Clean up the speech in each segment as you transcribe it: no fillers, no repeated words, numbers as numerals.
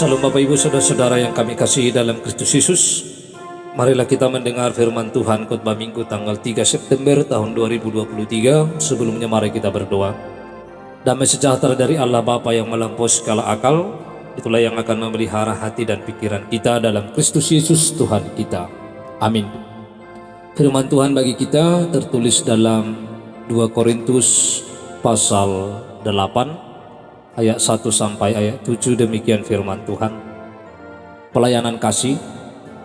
Salam Bapak Ibu Saudara-saudara yang kami kasihi dalam Kristus Yesus. Marilah kita mendengar firman Tuhan khotbah Minggu tanggal 3 September tahun 2023. Sebelumnya mari kita berdoa. Damai sejahtera dari Allah Bapa yang melampaui segala akal, itulah yang akan memelihara hati dan pikiran kita dalam Kristus Yesus Tuhan kita. Amin. Firman Tuhan bagi kita tertulis dalam 2 Korintus pasal 8 ayat 1 sampai ayat 7. Demikian firman Tuhan. Pelayanan kasih.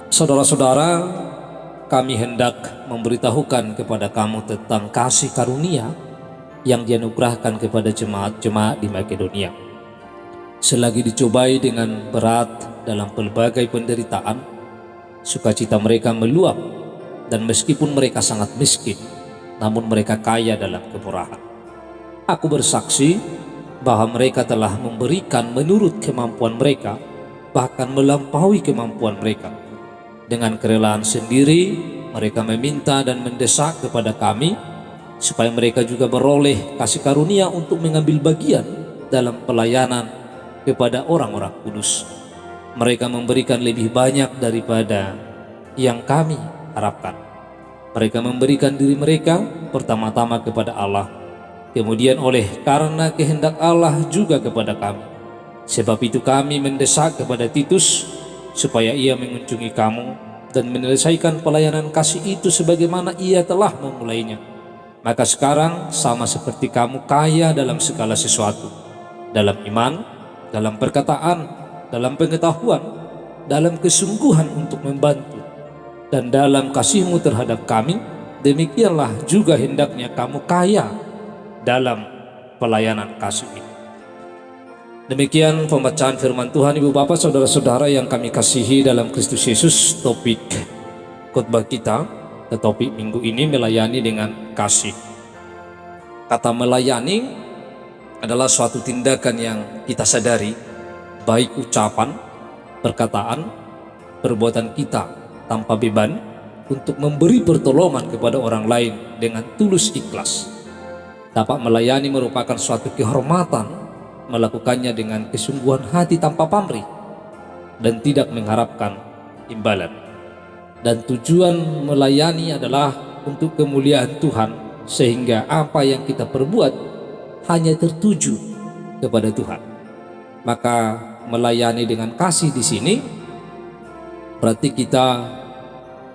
Saudara-saudara, kami hendak memberitahukan kepada kamu tentang kasih karunia yang dianugerahkan kepada jemaat-jemaat di Makedonia. Selagi dicobai dengan berat dalam pelbagai penderitaan, sukacita mereka meluap, dan meskipun mereka sangat miskin, namun mereka kaya dalam kemurahan. Aku bersaksi bahwa mereka telah memberikan menurut kemampuan mereka, bahkan melampaui kemampuan mereka. Dengan kerelaan sendiri, mereka meminta dan mendesak kepada kami supaya mereka juga beroleh kasih karunia untuk mengambil bagian dalam pelayanan kepada orang-orang kudus. Mereka memberikan lebih banyak daripada yang kami harapkan. Mereka memberikan diri mereka pertama-tama kepada Allah, kemudian oleh karena kehendak Allah juga kepada kami. Sebab itu kami mendesak kepada Titus supaya ia mengunjungi kamu dan menyelesaikan pelayanan kasih itu sebagaimana ia telah memulainya. Maka sekarang sama seperti kamu kaya dalam segala sesuatu, dalam iman, dalam perkataan, dalam pengetahuan, dalam kesungguhan untuk membantu, dan dalam kasihmu terhadap kami, demikianlah juga hendaknya kamu kaya dalam pelayanan kasih ini. Demikian pembacaan firman Tuhan. Ibu Bapak Saudara-saudara yang kami kasihi dalam Kristus Yesus, topik khotbah kita atau topik minggu ini melayani dengan kasih. Kata melayani adalah suatu tindakan yang kita sadari, baik ucapan, perkataan, perbuatan kita tanpa beban untuk memberi pertolongan kepada orang lain dengan tulus ikhlas. Dapat melayani merupakan suatu kehormatan, melakukannya dengan kesungguhan hati tanpa pamrih dan tidak mengharapkan imbalan. Dan tujuan melayani adalah untuk kemuliaan Tuhan, sehingga apa yang kita perbuat hanya tertuju kepada Tuhan. Maka melayani dengan kasih di sini berarti kita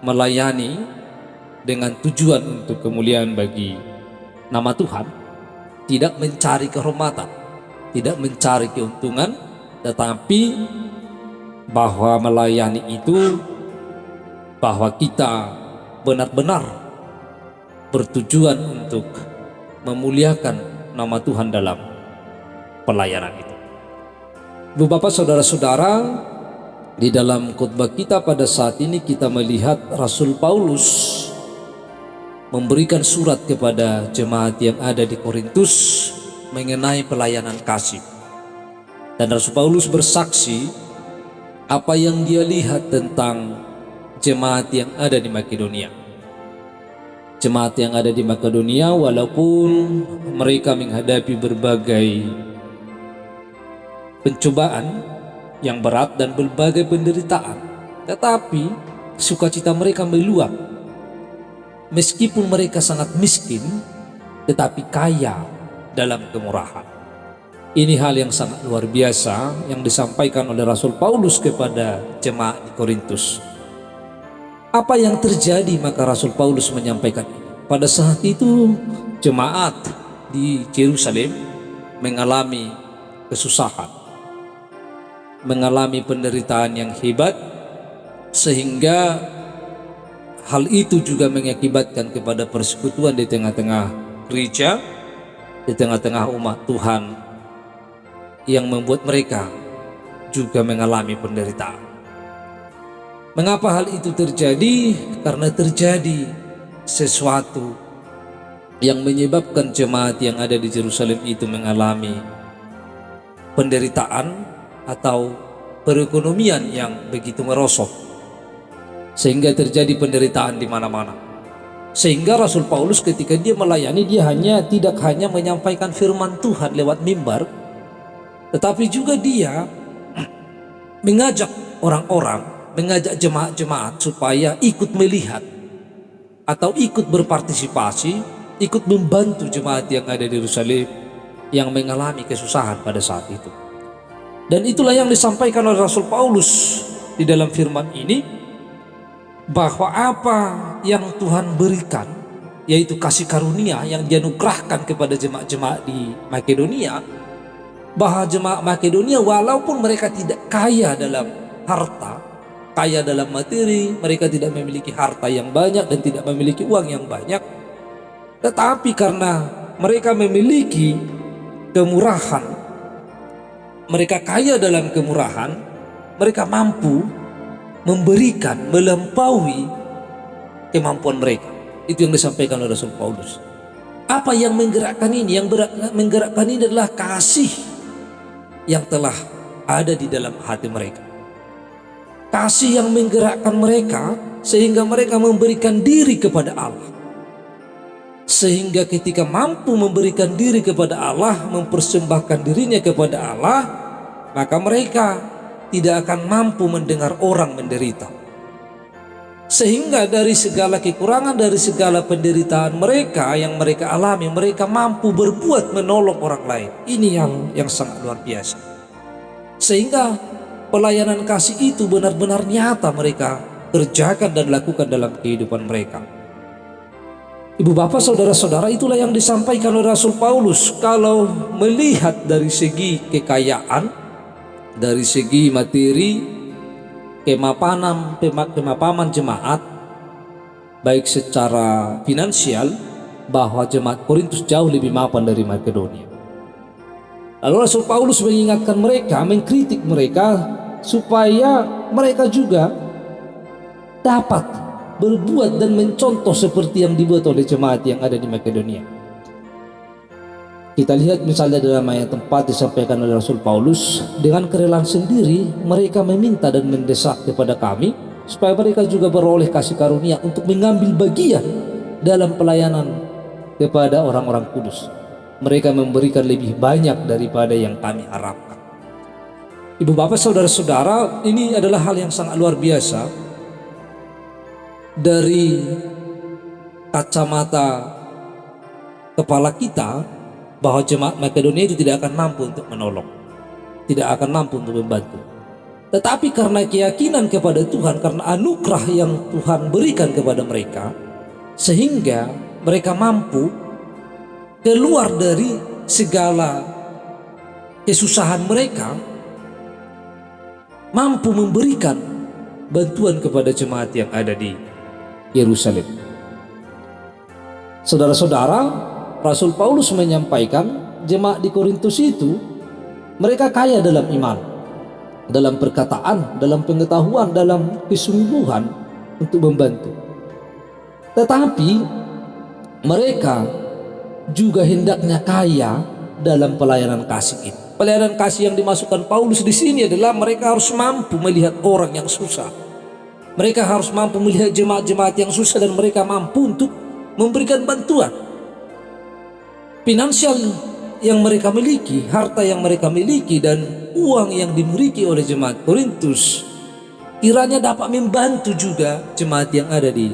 melayani dengan tujuan untuk kemuliaan bagi nama Tuhan, tidak mencari kehormatan, tidak mencari keuntungan, tetapi bahwa melayani itu bahwa kita benar-benar bertujuan untuk memuliakan nama Tuhan dalam pelayanan itu. Ibu Bapak Saudara-saudara, di dalam khotbah kita pada saat ini kita melihat Rasul Paulus memberikan surat kepada jemaat yang ada di Korintus mengenai pelayanan kasih. Dan Rasul Paulus bersaksi apa yang dia lihat tentang jemaat yang ada di Makedonia. Jemaat yang ada di Makedonia, walaupun mereka menghadapi berbagai pencobaan yang berat dan berbagai penderitaan, tetapi sukacita mereka meluap. Meskipun mereka sangat miskin, tetapi kaya dalam kemurahan. Ini hal yang sangat luar biasa yang disampaikan oleh Rasul Paulus kepada jemaat di Korintus. Apa yang terjadi? Maka Rasul Paulus menyampaikan ini. Pada saat itu jemaat di Yerusalem mengalami kesusahan, mengalami penderitaan yang hebat, sehingga hal itu juga mengakibatkan kepada persekutuan di tengah-tengah gereja, di tengah-tengah umat Tuhan, yang membuat mereka juga mengalami penderitaan. Mengapa hal itu terjadi? Karena terjadi sesuatu yang menyebabkan jemaat yang ada di Yerusalem itu mengalami penderitaan atau perekonomian yang begitu merosot, sehingga terjadi penderitaan di mana-mana. Sehingga Rasul Paulus ketika dia melayani, dia tidak hanya menyampaikan firman Tuhan lewat mimbar, tetapi juga dia mengajak orang-orang, mengajak jemaat-jemaat supaya ikut melihat atau ikut berpartisipasi, ikut membantu jemaat yang ada di Yerusalem yang mengalami kesusahan pada saat itu. Dan itulah yang disampaikan oleh Rasul Paulus di dalam firman ini, bahwa apa yang Tuhan berikan, yaitu kasih karunia yang dianugerahkan kepada jemaat-jemaat di Makedonia, bahwa jemaat Makedonia walaupun mereka tidak kaya dalam harta, kaya dalam materi, mereka tidak memiliki harta yang banyak dan tidak memiliki uang yang banyak, tetapi karena mereka memiliki kemurahan, mereka kaya dalam kemurahan, mereka mampu memberikan melampaui kemampuan mereka. Itu yang disampaikan oleh Rasul Paulus. Apa yang menggerakkan ini? Yang menggerakkan ini adalah kasih yang telah ada di dalam hati mereka. Kasih yang menggerakkan mereka sehingga mereka memberikan diri kepada Allah. Sehingga ketika mampu memberikan diri kepada Allah, mempersembahkan dirinya kepada Allah, maka mereka tidak akan mampu mendengar orang menderita. Sehingga dari segala kekurangan, dari segala penderitaan mereka yang mereka alami, mereka mampu berbuat menolong orang lain. Ini yang sangat luar biasa. Sehingga pelayanan kasih itu benar-benar nyata mereka kerjakan dan lakukan dalam kehidupan mereka. Ibu bapak saudara-saudara, itulah yang disampaikan oleh Rasul Paulus. Kalau melihat dari segi kekayaan, dari segi materi, kemapanan jemaat, baik secara finansial, bahwa jemaat Korintus jauh lebih mapan dari Makedonia. Lalu Rasul Paulus mengingatkan mereka, mengkritik mereka supaya mereka juga dapat berbuat dan mencontoh seperti yang dibuat oleh jemaat yang ada di Makedonia. Kita lihat misalnya dalam ayat tempat disampaikan oleh Rasul Paulus, dengan kerelaan sendiri mereka meminta dan mendesak kepada kami supaya mereka juga beroleh kasih karunia untuk mengambil bagian dalam pelayanan kepada orang-orang kudus. Mereka memberikan lebih banyak daripada yang kami harapkan. Ibu bapak saudara-saudara, ini adalah hal yang sangat luar biasa. Dari kacamata kepala kita, bahwa jemaat Makedonia itu tidak akan mampu untuk menolong, tidak akan mampu untuk membantu. Tetapi karena keyakinan kepada Tuhan, karena anugerah yang Tuhan berikan kepada mereka, sehingga mereka mampu keluar dari segala kesusahan mereka, mampu memberikan bantuan kepada jemaat yang ada di Yerusalem. Saudara-saudara, Rasul Paulus menyampaikan jemaat di Korintus itu mereka kaya dalam iman, dalam perkataan, dalam pengetahuan, dalam kesungguhan untuk membantu. Tetapi mereka juga hendaknya kaya dalam pelayanan kasih ini. Pelayanan kasih yang dimasukkan Paulus di sini adalah mereka harus mampu melihat orang yang susah. Mereka harus mampu melihat jemaat-jemaat yang susah dan mereka mampu untuk memberikan bantuan. Finansial yang mereka miliki, harta yang mereka miliki, dan uang yang dimiliki oleh jemaat Korintus kiranya dapat membantu juga jemaat yang ada di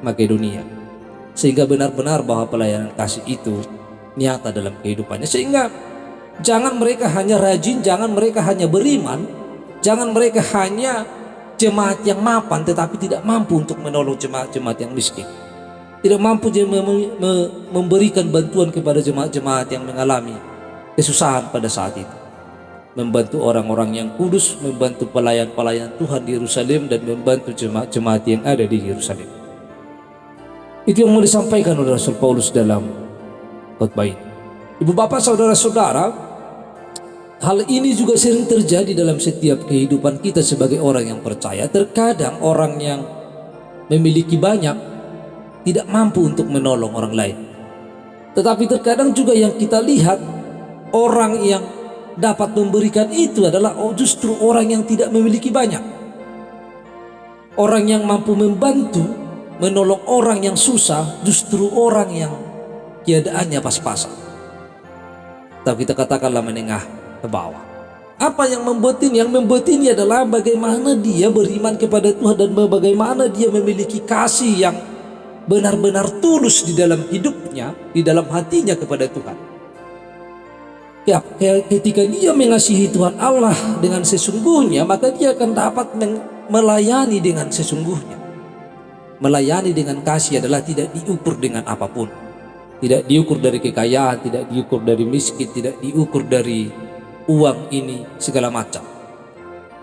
Makedonia. Sehingga benar-benar bahwa pelayanan kasih itu nyata dalam kehidupannya. Sehingga jangan mereka hanya rajin, jangan mereka hanya beriman, jangan mereka hanya jemaat yang mapan tetapi tidak mampu untuk menolong jemaat-jemaat yang miskin, tidak mampu memberikan bantuan kepada jemaat-jemaat yang mengalami kesusahan pada saat itu, membantu orang-orang yang kudus, membantu pelayan-pelayan Tuhan di Yerusalem, dan membantu jemaat-jemaat yang ada di Yerusalem. Itu yang mau disampaikan oleh Rasul Paulus dalam khotbah ini. Ibu bapak saudara-saudara, hal ini juga sering terjadi dalam setiap kehidupan kita sebagai orang yang percaya. Terkadang orang yang memiliki banyak tidak mampu untuk menolong orang lain. Tetapi terkadang juga yang kita lihat, orang yang dapat memberikan itu adalah justru orang yang tidak memiliki banyak. Orang yang mampu membantu, menolong orang yang susah, justru orang yang keadaannya pas-pasan. Tapi kita katakanlah menengah ke bawah. Apa yang membuat ini? Yang membuat ini adalah bagaimana dia beriman kepada Tuhan dan bagaimana dia memiliki kasih yang benar-benar tulus di dalam hidupnya, di dalam hatinya kepada Tuhan. Ya, ketika dia mengasihi Tuhan Allah dengan sesungguhnya, maka dia akan dapat melayani dengan sesungguhnya. Melayani dengan kasih adalah tidak diukur dengan apapun. Tidak diukur dari kekayaan, tidak diukur dari miskin, tidak diukur dari uang ini segala macam.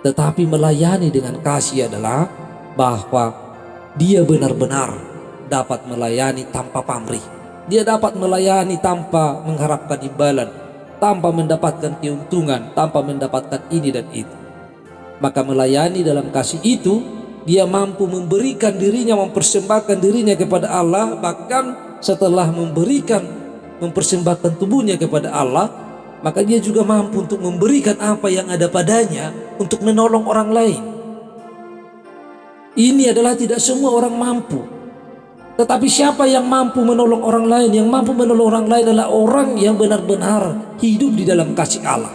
Tetapi melayani dengan kasih adalah bahwa dia benar-benar dapat melayani tanpa pamrih. Dia dapat melayani tanpa mengharapkan imbalan, tanpa mendapatkan keuntungan, tanpa mendapatkan ini dan itu. Maka melayani dalam kasih itu, dia mampu memberikan dirinya, mempersembahkan dirinya kepada Allah. Bahkan setelah mempersembahkan tubuhnya kepada Allah, maka dia juga mampu untuk memberikan apa yang ada padanya untuk menolong orang lain. Ini adalah tidak semua orang mampu. Tetapi siapa yang mampu menolong orang lain? Yang mampu menolong orang lain adalah orang yang benar-benar hidup di dalam kasih Allah.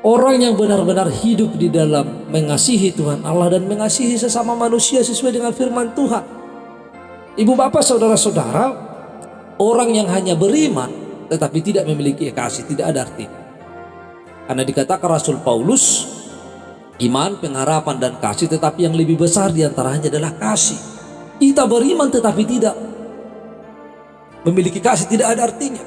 Orang yang benar-benar hidup di dalam mengasihi Tuhan Allah dan mengasihi sesama manusia sesuai dengan firman Tuhan. Ibu bapak saudara-saudara, orang yang hanya beriman tetapi tidak memiliki kasih tidak ada artinya. Karena dikatakan Rasul Paulus, iman, pengharapan dan kasih, tetapi yang lebih besar diantaranya adalah kasih. Kita beriman tetapi tidak memiliki kasih tidak ada artinya.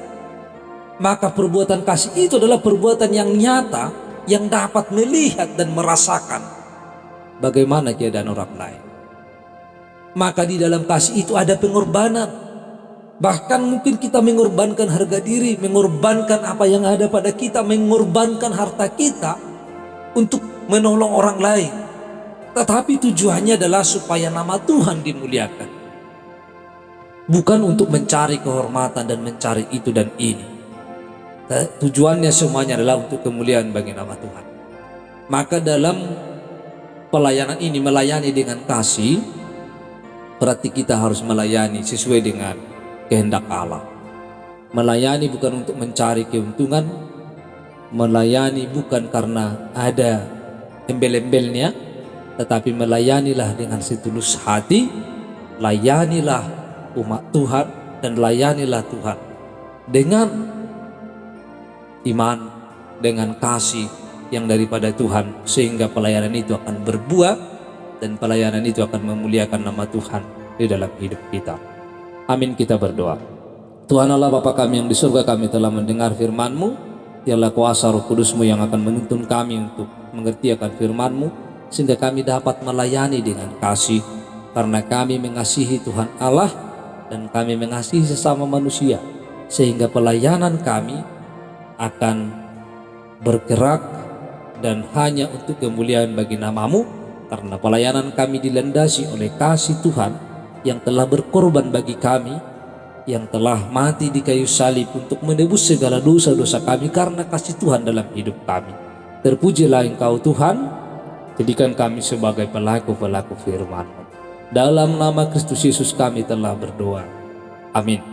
Maka perbuatan kasih itu adalah perbuatan yang nyata, yang dapat melihat dan merasakan bagaimana keadaan orang lain. Maka di dalam kasih itu ada pengorbanan. Bahkan mungkin kita mengorbankan harga diri, mengorbankan apa yang ada pada kita, mengorbankan harta kita untuk menolong orang lain. Tetapi tujuannya adalah supaya nama Tuhan dimuliakan. Bukan untuk mencari kehormatan dan mencari itu dan ini. Tujuannya semuanya adalah untuk kemuliaan bagi nama Tuhan. Maka dalam pelayanan ini, melayani dengan kasih, berarti kita harus melayani sesuai dengan kehendak Allah. Melayani bukan untuk mencari keuntungan, melayani bukan karena ada embel-embelnya, tetapi melayanilah dengan setulus hati. Layanilah umat Tuhan dan layanilah Tuhan dengan iman, dengan kasih yang daripada Tuhan, sehingga pelayanan itu akan berbuah dan pelayanan itu akan memuliakan nama Tuhan di dalam hidup kita. Amin. Kita berdoa. Tuhan Allah Bapa kami yang di surga, kami telah mendengar firman-Mu. Biarlah kuasa Roh Kudus-Mu yang akan menuntun kami untuk mengerti akan firman-Mu, sehingga kami dapat melayani dengan kasih, karena kami mengasihi Tuhan Allah dan kami mengasihi sesama manusia, sehingga pelayanan kami akan bergerak dan hanya untuk kemuliaan bagi nama-Mu, karena pelayanan kami dilandasi oleh kasih Tuhan yang telah berkorban bagi kami, yang telah mati di kayu salib untuk menebus segala dosa-dosa kami karena kasih Tuhan dalam hidup kami. Terpujilah Engkau Tuhan, jadikan kami sebagai pelaku-pelaku firman-Mu. Dalam nama Kristus Yesus kami telah berdoa. Amin.